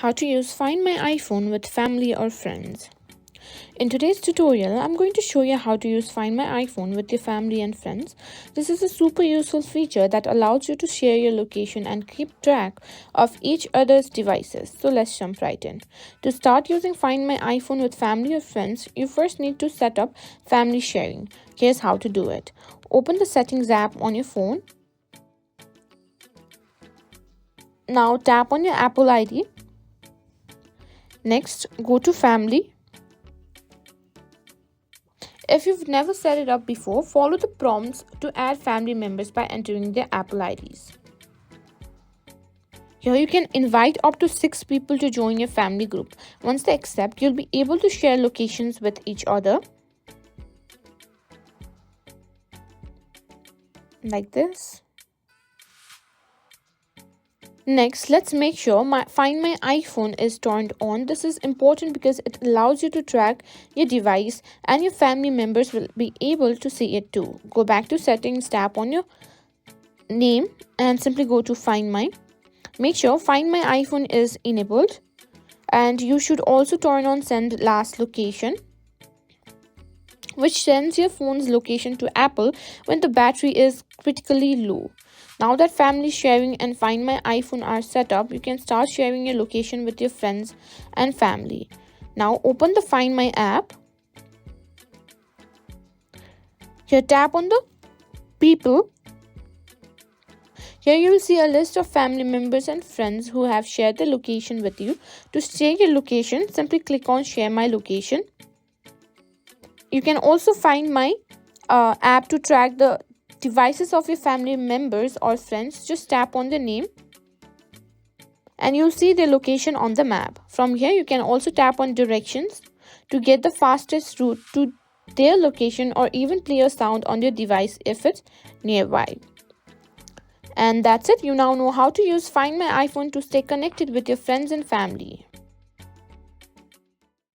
How to use Find My iPhone with family or friends. In today's tutorial, I'm going to show you how to use Find My iPhone with your family and friends. This is a super useful feature that allows you to share your location and keep track of each other's devices. So let's jump right in. To start using Find My iPhone with family or friends, you first need to set up family sharing. Here's how to do it. Open the Settings app on your phone. Now tap on your Apple ID. Next, go to Family. If you've never set it up before, follow the prompts to add family members by entering their Apple IDs. Here you can invite up to 6 people to join your family group. Once they accept, you'll be able to share locations with each other. Like this. Next, let's make sure Find My iPhone is turned on. This is important because it allows you to track your device and your family members will be able to see it too. Go back to Settings, tap on your name and simply go to Find My. Make sure Find My iPhone is enabled, and you should also turn on Send Last Location, which sends your phone's location to Apple when the battery is critically low. Now that family sharing and Find My iPhone are set up, you can start sharing your location with your friends and family. Now open the Find My app. Here tap on the People. Here you will see a list of family members and friends who have shared their location with you. To share your location, simply click on Share My Location. You can also find my app to track the devices of your family members or friends. Just tap on the name and you'll see their location on the map. From here, you can also tap on directions to get the fastest route to their location, or even play a sound on your device if it's nearby. And that's it. You now know how to use Find My iPhone to stay connected with your friends and family.